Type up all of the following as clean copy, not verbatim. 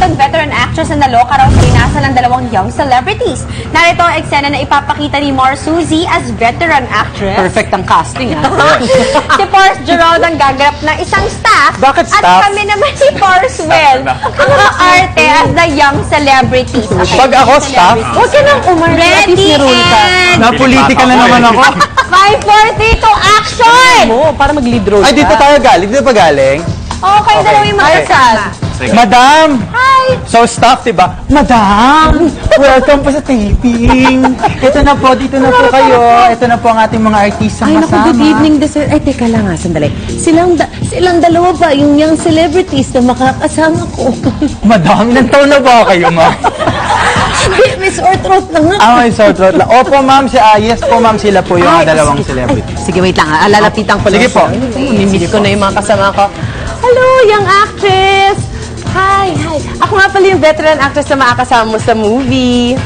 habang veteran actress na naloka raw sa inasal ng dalawang young celebrities. Narito ang eksena na ipapakita ni Mar Suzy as veteran actress. Perfect ang casting, ha? Si Forrest Gerald ang gaganap ng isang staff. Bakit staff? At kami naman si Forrestwell, ang mga arte as the young celebrities. Okay, Pag ako staff, Huwag ka nang umarte. At least Ready ni-roll ka. and... na-politika na naman ako. 5, 4, 3, 2, action! Mo, para mag-lead role Ay, dito ka. tayo galing. Dito pa galing. Okay, dalawa yung mga kasal. Madam! Hi! So, staff, diba? Madam! Welcome po sa taping. Ito na po, dito na po kayo. Ito na po ang ating mga artistang Ay, naku, kasama. good evening. Ay, teka lang ha, sandali. Silang dalawa ba yung young celebrities na makakasama ko? Madam, ilang taon na ba kayo, ma'am? Hindi, may sore throat lang nga. May sore throat lang. Opo, ma'am. Yes po, ma'am. Sila po yung mga dalawang celebrity. Sige, wait lang ha. Lalapitan ko lang. Sige po. Mimiss ko na yung mga kasama ko. Hello, young actress! Hi! Ako nga pala yung veteran actress na makakasama mo sa movie.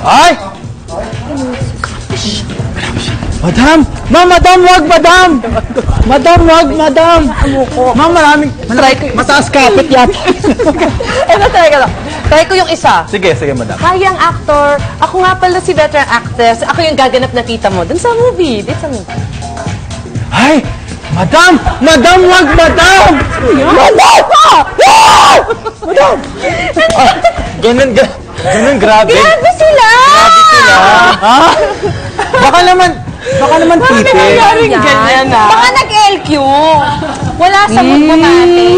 Ay! Madam! Madam, wag, madam! Madam, wag, madam! Ma'am, maraming... Mataas kapit yata. Try ka lang. Try ko yung isa. Sige, madam. Hi, young actor. Ako nga pala si veteran actress. Ako yung gaganap na tita mo dun sa movie. Dito sa movie. Ay! Madam! Madam, wag, madam! Madam! Madam! Ganun, grabe. Grabe sila! Ha? Baka naman tipe. Ganyan na. Baka nag-LQ. Wala sa mood mo natin.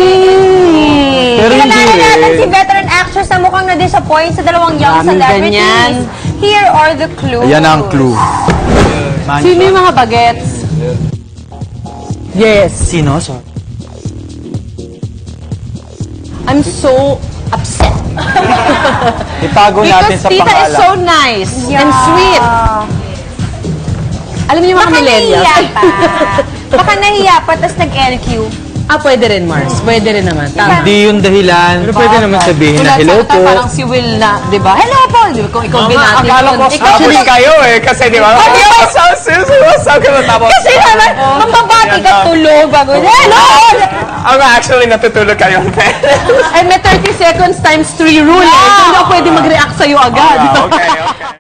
Pero hindi Kilala natin si rin. veteran actress na mukhang na-disappoint sa dalawang young Daming celebrities. ganyan. Here are the clues. Ayan ang clue. Sino yung mga bagets? Yes. Sino? So, I'm so upset. itago natin Because sa tita is pangalan. so nice and sweet. Alam niyo yung mga Baka millennials? nahiya pa. Baka nahiya pa, tapos nag-LQ. Pwede rin, Mars. Pwede rin naman. Tama. Hindi yung dahilan. Pero pwede naman sabihin na, hello po. Parang si Will na, di ba? Hello po! Di ba? Kung ikaw binati. Akala ko actually kayo kasi di ba? What's up ka tapos? Kasi naman, mambabati ka tulog bago. Hello! Ang actually natutulog kayo. And may 30 seconds times 3 rule. So, hindi ako pwede mag-react sa'yo agad. Okay.